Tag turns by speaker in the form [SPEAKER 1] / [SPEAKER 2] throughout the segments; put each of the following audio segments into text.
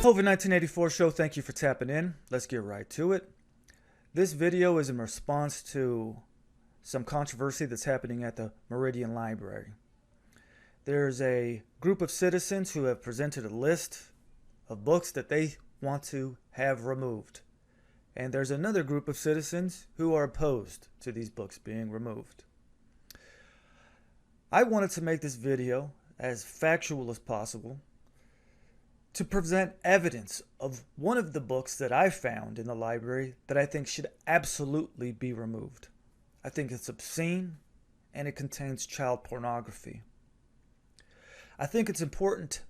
[SPEAKER 1] COVID 1984 show, thank you for tapping in. Let's get right to it. This video is in response to some controversy that's happening at the Meridian Library. There's a group of citizens who have presented a list of books that they want to have removed. And there's another group of citizens who are opposed to these books being removed. I wanted to make this video as factual as possible to present evidence of one of the books that I found in the library that I think should absolutely be removed. I think it's obscene and it contains child pornography. I think it's important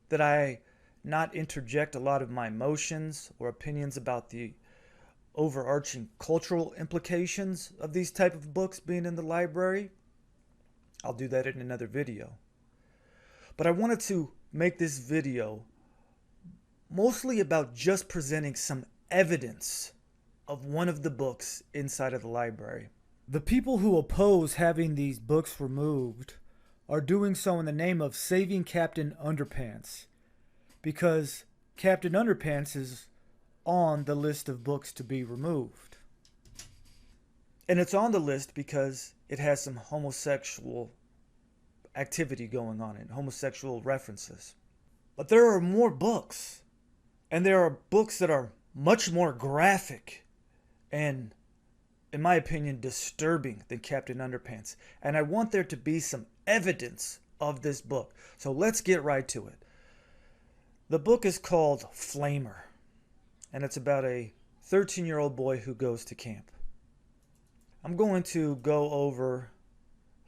[SPEAKER 1] that I not interject a lot of my emotions or opinions about the overarching cultural implications of these type of books being in the library. I'll do that in another video. But I wanted to make this video mostly about just presenting some evidence of one of the books inside of the library. The people who oppose having these books removed are doing so in the name of saving Captain Underpants, because Captain Underpants is on the list of books to be removed. And it's on the list because it has some homosexual activity going on in it, homosexual references. But there are more books, and there are books that are much more graphic and, in my opinion, disturbing than Captain Underpants. And I want there to be some evidence of this book. So let's get right to it. The book is called Flamer, and it's about a 13-year-old boy who goes to camp. I'm going to go over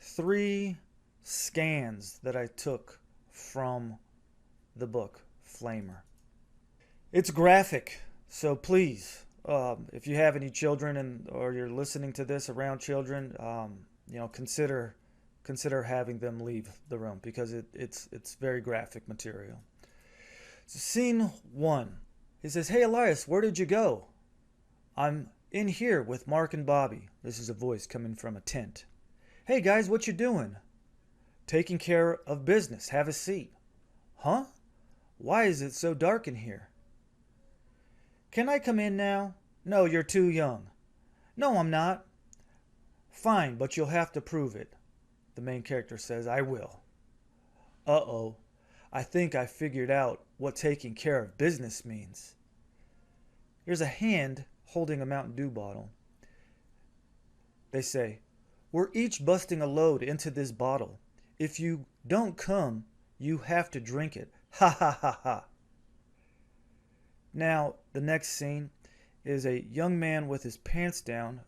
[SPEAKER 1] 3 scans that I took from the book Flamer. It's graphic, so please, if you have any children or you're listening to this around children, consider having them leave the room, because it's very graphic material. So scene 1. He says, "Hey Elias, where did you go?" "I'm in here with Mark and Bobby." This is a voice coming from a tent. "Hey guys, what you doing?" "Taking care of business. Have a seat." "Huh? Why is it so dark in here?" "Can I come in now?" "No, you're too young." "No, I'm not." "Fine, but you'll have to prove it." The main character says, "I will." Uh-oh. I think I figured out what taking care of business means. Here's a hand holding a Mountain Dew bottle. They say, "We're each busting a load into this bottle. If you don't come, you have to drink it. Ha ha ha ha." Now, the next scene is a young man with his pants down,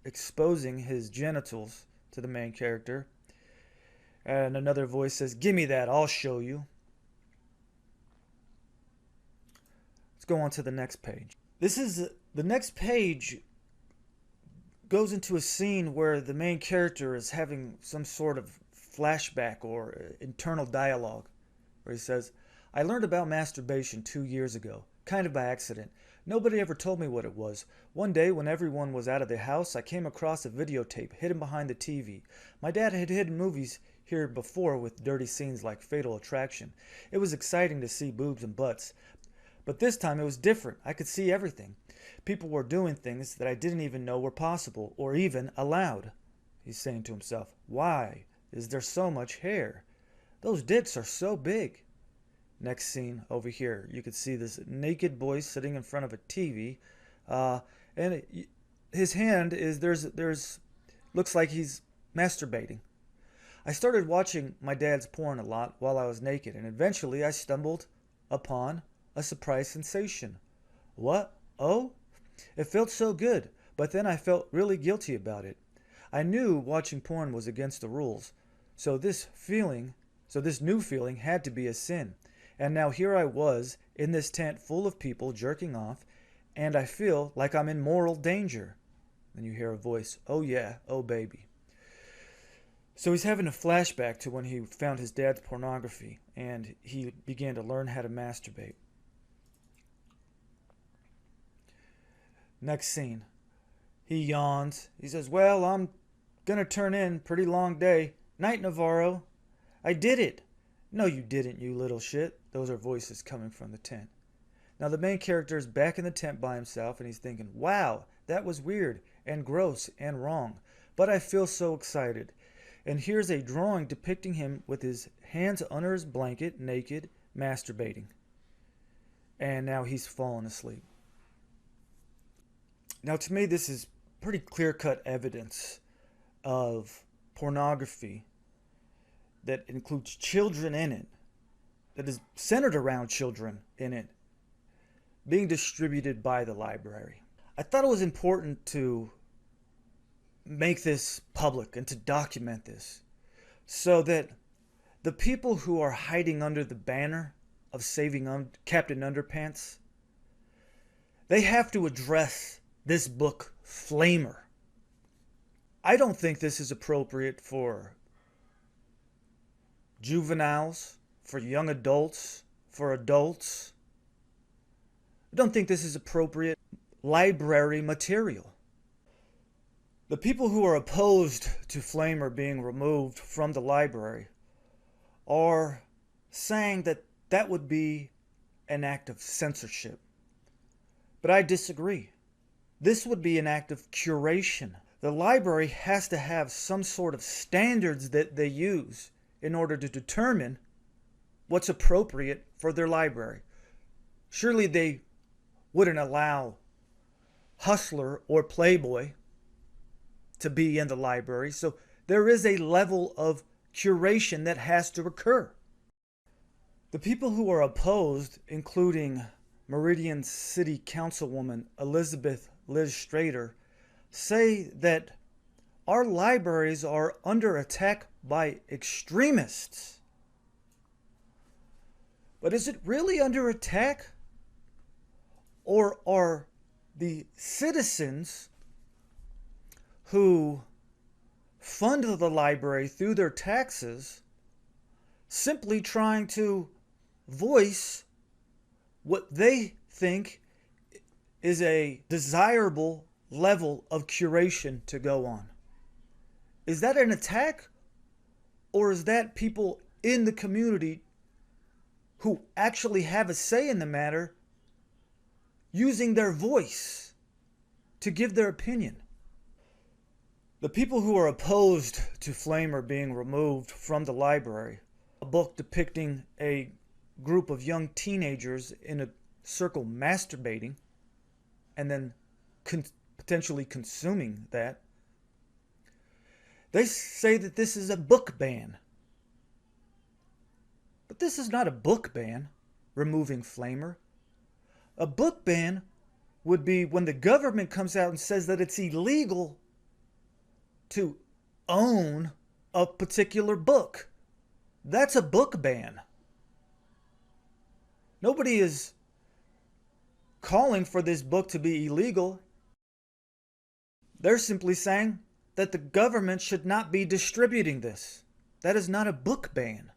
[SPEAKER 1] exposing his genitals to the main character. And another voice says, "Gimme that, I'll show you." Let's go on to the next page. The next page goes into a scene where the main character is having some sort of flashback or internal dialogue, where he says, "I learned about masturbation 2 years ago, kind of by accident. Nobody ever told me what it was. One day when everyone was out of the house, I came across a videotape hidden behind the TV. My dad had hidden movies here before with dirty scenes like Fatal Attraction. It was exciting to see boobs and butts. But this time it was different. I could see everything. People were doing things that I didn't even know were possible or even allowed." He's saying to himself, "Why is there so much hair? Those dicks are so big." Next scene over here, you could see this naked boy sitting in front of a TV, and his hand is looks like he's masturbating. "I started watching my dad's porn a lot while I was naked, and eventually I stumbled upon a surprise sensation." "What? Oh?" "It felt so good, but then I felt really guilty about it. I knew watching porn was against the rules, so this new feeling had to be a sin. And now here I was in this tent full of people jerking off, and I feel like I'm in moral danger." Then you hear a voice, "Oh yeah, oh baby." So he's having a flashback to when he found his dad's pornography and he began to learn how to masturbate. Next scene. He yawns. He says, "Well, I'm gonna turn in. Pretty long day. Night, Navarro." "I did it." "No, you didn't, you little shit." Those are voices coming from the tent. Now the main character is back in the tent by himself and he's thinking, wow, that was weird and gross and wrong, but I feel so excited. And here's a drawing depicting him with his hands under his blanket, naked, masturbating. And now he's fallen asleep. Now to me this is pretty clear-cut evidence of pornography that includes children in it, that is centered around children in it, being distributed by the library. I thought it was important to make this public and to document this so that the people who are hiding under the banner of saving Captain Underpants, they have to address this book, Flamer. I don't think this is appropriate for juveniles, for young adults, for adults. I don't think this is appropriate library material. The people who are opposed to Flamer being removed from the library are saying that that would be an act of censorship. But I disagree. This would be an act of curation. The library has to have some sort of standards that they use in order to determine what's appropriate for their library. Surely they wouldn't allow Hustler or Playboy to be in the library. So there is a level of curation that has to occur. The people who are opposed, including Meridian City Councilwoman Elizabeth Liz Strader, say that our libraries are under attack by extremists. But is it really under attack? Or are the citizens who fund the library through their taxes simply trying to voice what they think is a desirable level of curation to go on? Is that an attack? Or is that people in the community who actually have a say in the matter using their voice to give their opinion? The people who are opposed to Flamer being removed from the library, a book depicting a group of young teenagers in a circle masturbating and then potentially consuming that, they say that this is a book ban. But this is not a book ban, removing Flamer. A book ban would be when the government comes out and says that it's illegal to own a particular book. That's a book ban. Nobody is calling for this book to be illegal. They're simply saying that the government should not be distributing this. That is not a book ban.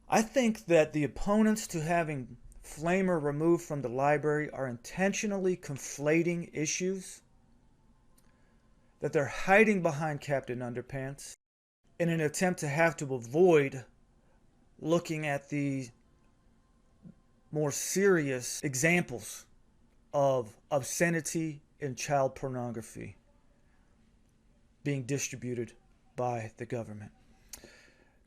[SPEAKER 1] I think that the opponents to having Flamer removed from the library are intentionally conflating issues, that they're hiding behind Captain Underpants in an attempt to have to avoid looking at the more serious examples of obscenity and child pornography being distributed by the government.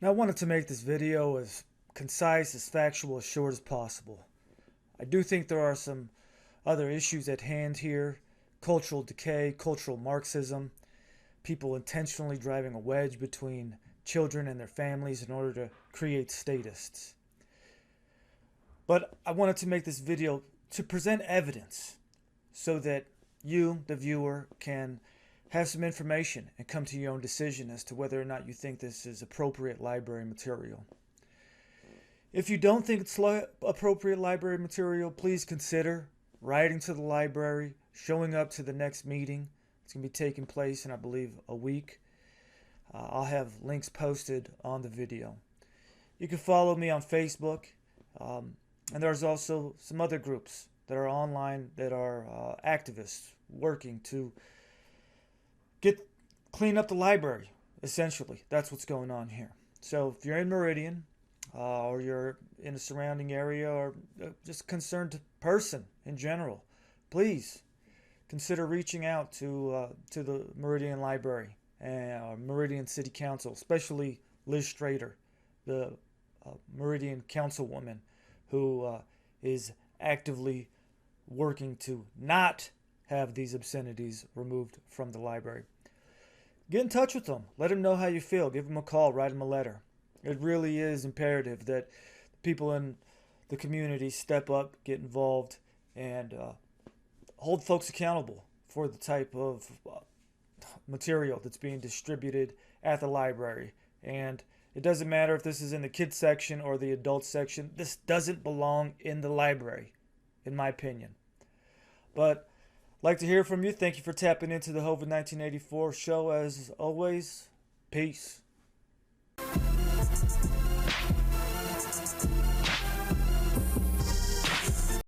[SPEAKER 1] Now, I wanted to make this video as concise, as factual, as short as possible. I do think there are some other issues at hand here. Cultural decay, cultural Marxism, people intentionally driving a wedge between children and their families in order to create statists. But I wanted to make this video to present evidence so that you, the viewer, can have some information and come to your own decision as to whether or not you think this is appropriate library material. If you don't think it's appropriate library material, please consider writing to the library, showing up to the next meeting. It's going to be taking place in, I believe, a week. I'll have links posted on the video. You can follow me on Facebook. And there's also some other groups that are online that are activists working to clean up the library, essentially. That's what's going on here. So if you're in Meridian, or you're in a surrounding area, or just a concerned person in general, please consider reaching out to the Meridian Library and Meridian City Council, especially Liz Strader, the Meridian Councilwoman, who is actively working to not have these obscenities removed from the library. Get in touch with them. Let them know how you feel. Give them a call. Write them a letter. It really is imperative that people in the community step up, get involved, and hold folks accountable for the type of material that's being distributed at the library. And it doesn't matter if this is in the kids section or the adult section. This doesn't belong in the library, in my opinion. But I'd like to hear from you. Thank you for tapping into the HOVA 1984 show as always. Peace.